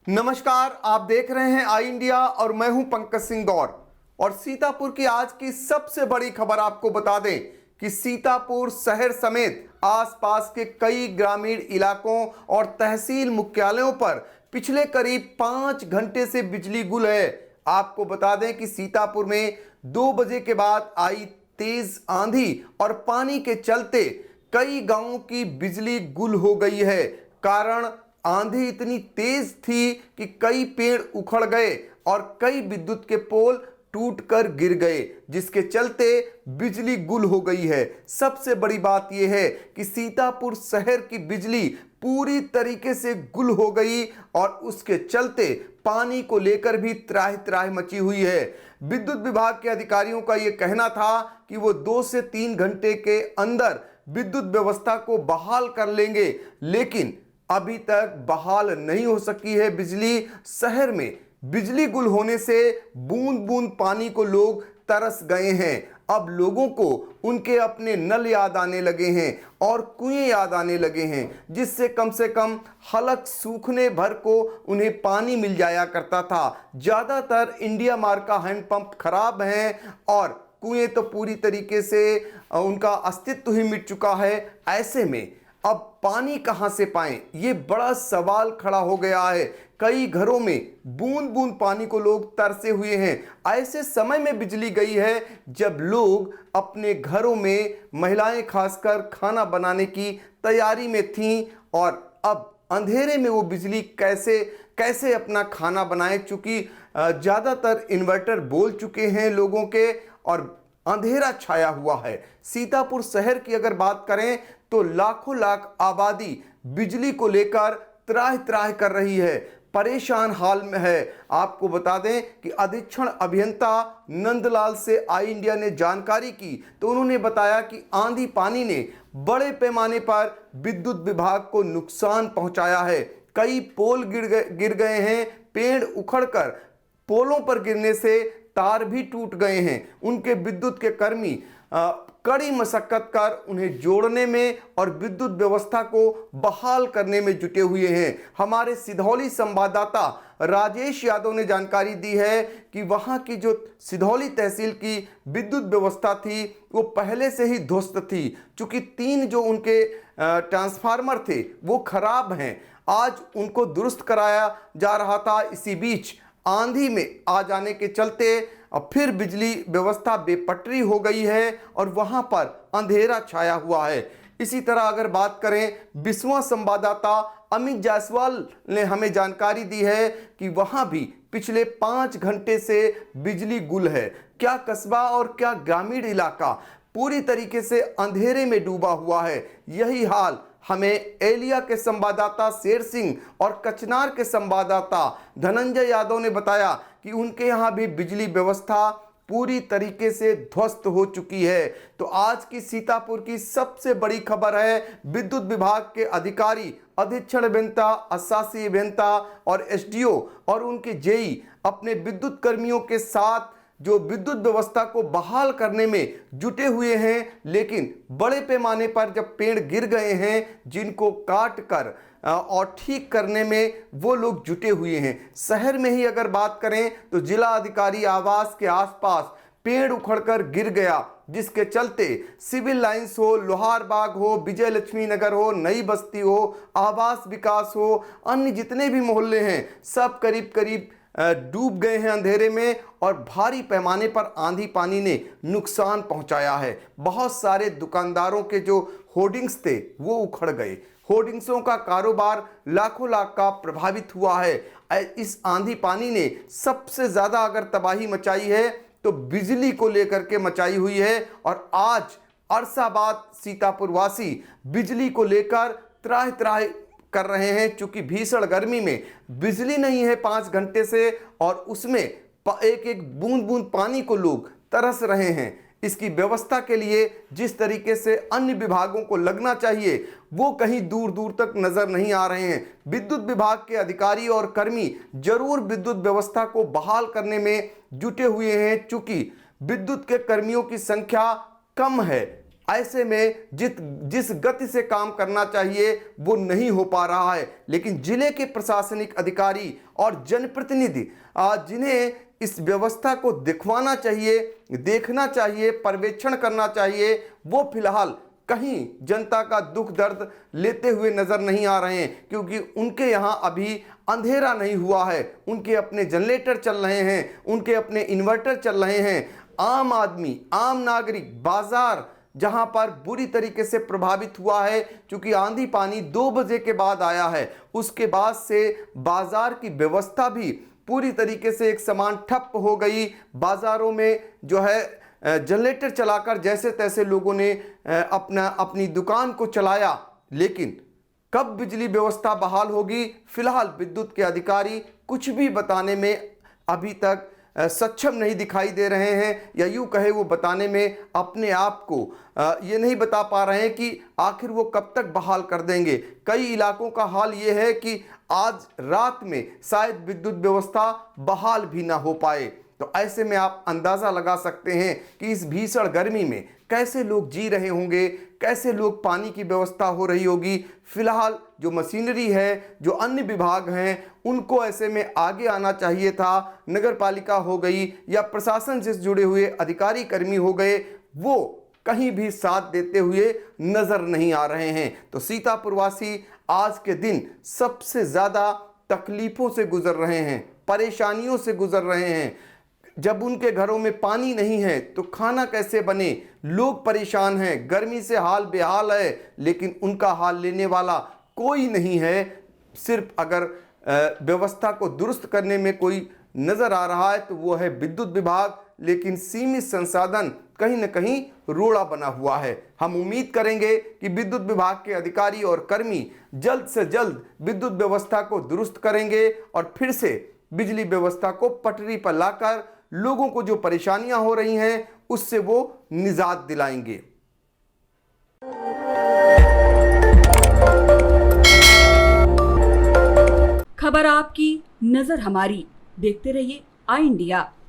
नमस्कार, आप देख रहे हैं आई इंडिया और मैं हूं पंकज सिंह गौर। और सीतापुर की आज की सबसे बड़ी खबर आपको बता दें कि सीतापुर शहर समेत आसपास के कई ग्रामीण इलाकों और तहसील मुख्यालयों पर पिछले करीब 5 घंटे से बिजली गुल है। आपको बता दें कि सीतापुर में 2 बजे के बाद आई तेज आंधी और पानी के चलते कई गांवों की बिजली गुल हो गई है। कारण आंधी इतनी तेज थी कि कई पेड़ उखड़ गए और कई विद्युत के पोल टूटकर गिर गए, जिसके चलते बिजली गुल हो गई है। सबसे बड़ी बात यह है कि सीतापुर शहर की बिजली पूरी तरीके से गुल हो गई और उसके चलते पानी को लेकर भी त्राहि त्राहि मची हुई है। विद्युत विभाग के अधिकारियों का यह कहना था कि वो 2 से 3 घंटे के अंदर विद्युत व्यवस्था को बहाल कर लेंगे, लेकिन अभी तक बहाल नहीं हो सकी है बिजली। शहर में बिजली गुल होने से बूंद बूंद पानी को लोग तरस गए हैं। अब लोगों को उनके अपने नल याद आने लगे हैं और कुएं याद आने लगे हैं, जिससे कम से कम हलक सूखने भर को उन्हें पानी मिल जाया करता था। ज़्यादातर इंडिया मार्क का हैंडपंप खराब हैं और कुएं तो पूरी तरीके से उनका अस्तित्व ही मिट चुका है। ऐसे में अब पानी कहां से पाएं, ये बड़ा सवाल खड़ा हो गया है। कई घरों में बूंद बूंद पानी को लोग तरसे हुए हैं। ऐसे समय में बिजली गई है जब लोग अपने घरों में, महिलाएं खासकर, खाना बनाने की तैयारी में थीं और अब अंधेरे में वो बिजली कैसे अपना खाना बनाएं, चूंकि ज़्यादातर इन्वर्टर बोल चुके हैं लोगों के और अंधेरा छाया हुआ है। सीतापुर शहर की अगर बात करें तो लाखों लाख आबादी बिजली को लेकर त्राहि त्राहि कर रही है, परेशान हाल में है। आपको बता दें कि अधीक्षण अभियंता नंदलाल से आई इंडिया ने जानकारी की तो उन्होंने बताया कि आंधी पानी ने बड़े पैमाने पर विद्युत विभाग को नुकसान पहुंचाया है। कई पोल गिर गए हैं, पेड़ उखड़कर पोलों पर गिरने से तार भी टूट गए हैं। उनके विद्युत के कर्मी कड़ी मशक्कत कर उन्हें जोड़ने में और विद्युत व्यवस्था को बहाल करने में जुटे हुए हैं। हमारे सिधौली संवाददाता राजेश यादव ने जानकारी दी है कि वहां की जो सिधौली तहसील की विद्युत व्यवस्था थी वो पहले से ही ध्वस्त थी, चूंकि 3 जो उनके ट्रांसफार्मर थे वो खराब हैं। आज उनको दुरुस्त कराया जा रहा था। इसी बीच आंधी में आ जाने के चलते अब फिर बिजली व्यवस्था बेपटरी हो गई है और वहां पर अंधेरा छाया हुआ है। इसी तरह अगर बात करें, बिस्वा संवाददाता अमित जायसवाल ने हमें जानकारी दी है कि वहां भी पिछले 5 घंटे से बिजली गुल है। क्या कस्बा और क्या ग्रामीण इलाका पूरी तरीके से अंधेरे में डूबा हुआ है। यही हाल हमें एलिया के संवाददाता शेर सिंह और कचनार के संवाददाता धनंजय यादव ने बताया कि उनके यहाँ भी बिजली व्यवस्था पूरी तरीके से ध्वस्त हो चुकी है। तो आज की सीतापुर की सबसे बड़ी खबर है, विद्युत विभाग के अधिकारी, अधीक्षण अभियंता, अशासी अभियंता और एसडीओ और उनके जेई अपने विद्युत कर्मियों के साथ जो विद्युत व्यवस्था को बहाल करने में जुटे हुए हैं, लेकिन बड़े पैमाने पर जब पेड़ गिर गए हैं जिनको काट कर और ठीक करने में वो लोग जुटे हुए हैं। शहर में ही अगर बात करें तो जिला अधिकारी आवास के आसपास पेड़ उखड़कर गिर गया, जिसके चलते सिविल लाइंस हो, लोहार बाग हो, विजय लक्ष्मी नगर हो, नई बस्ती हो, आवास विकास हो, अन्य जितने भी मोहल्ले हैं सब करीब करीब डूब गए हैं अंधेरे में और भारी पैमाने पर आंधी पानी ने नुकसान पहुंचाया है। बहुत सारे दुकानदारों के जो होर्डिंग्स थे वो उखड़ गए। होर्डिंग्सों का कारोबार लाखों लाख का प्रभावित हुआ है। इस आंधी पानी ने सबसे ज़्यादा अगर तबाही मचाई है तो बिजली को लेकर के मचाई हुई है और आज अरसाबाद सीतापुर वासी बिजली को लेकर त्राहि त्राहि कर रहे हैं, चूंकि भीषण गर्मी में बिजली नहीं है 5 घंटे से और उसमें एक एक बूंद बूंद पानी को लोग तरस रहे हैं। इसकी व्यवस्था के लिए जिस तरीके से अन्य विभागों को लगना चाहिए वो कहीं दूर दूर तक नजर नहीं आ रहे हैं। विद्युत विभाग के अधिकारी और कर्मी जरूर विद्युत व्यवस्था को बहाल करने में जुटे हुए हैं, चूंकि विद्युत के कर्मियों की संख्या कम है। ऐसे में जिस गति से काम करना चाहिए वो नहीं हो पा रहा है। लेकिन जिले के प्रशासनिक अधिकारी और जनप्रतिनिधि जिन्हें इस व्यवस्था को दिखवाना चाहिए, देखना चाहिए, पर्यवेक्षण करना चाहिए, वो फिलहाल कहीं जनता का दुख दर्द लेते हुए नजर नहीं आ रहे हैं, क्योंकि उनके यहाँ अभी अंधेरा नहीं हुआ है। उनके अपने जनरेटर चल रहे हैं, उनके अपने इन्वर्टर चल रहे हैं। आम आदमी, आम नागरिक, बाजार जहां पर बुरी तरीके से प्रभावित हुआ है, क्योंकि आंधी पानी 2 बजे के बाद आया है, उसके बाद से बाजार की व्यवस्था भी पूरी तरीके से एक समान ठप हो गई। बाजारों में जो है जनरेटर चलाकर जैसे तैसे लोगों ने अपनी दुकान को चलाया, लेकिन कब बिजली व्यवस्था बहाल होगी, फिलहाल विद्युत के अधिकारी कुछ भी बताने में अभी तक सक्षम नहीं दिखाई दे रहे हैं, या यूं कहे वो बताने में अपने आप को ये नहीं बता पा रहे हैं कि आखिर वो कब तक बहाल कर देंगे। कई इलाकों का हाल ये है कि आज रात में शायद विद्युत व्यवस्था बहाल भी ना हो पाए। तो ऐसे में आप अंदाज़ा लगा सकते हैं कि इस भीषण गर्मी में कैसे लोग जी रहे होंगे, कैसे लोग पानी की व्यवस्था हो रही होगी। फिलहाल जो मशीनरी है, जो अन्य विभाग हैं, उनको ऐसे में आगे आना चाहिए था। नगर पालिका हो गई या प्रशासन से जुड़े हुए अधिकारी कर्मी हो गए, वो कहीं भी साथ देते हुए नजर नहीं आ रहे हैं। तो सीतापुर वासी आज के दिन सबसे ज़्यादा तकलीफ़ों से गुजर रहे हैं, परेशानियों से गुजर रहे हैं। जब उनके घरों में पानी नहीं है तो खाना कैसे बने, लोग परेशान हैं, गर्मी से हाल बेहाल है, लेकिन उनका हाल लेने वाला कोई नहीं है। सिर्फ अगर व्यवस्था को दुरुस्त करने में कोई नज़र आ रहा है तो वो है विद्युत विभाग, लेकिन सीमित संसाधन कहीं न कहीं रोड़ा बना हुआ है। हम उम्मीद करेंगे कि विद्युत विभाग के अधिकारी और कर्मी जल्द से जल्द विद्युत व्यवस्था को दुरुस्त करेंगे और फिर से बिजली व्यवस्था को पटरी पर लाकर लोगों को जो परेशानियां हो रही हैं उससे वो निजात दिलाएंगे। खबर आपकी, नजर हमारी। देखते रहिए आई इंडिया।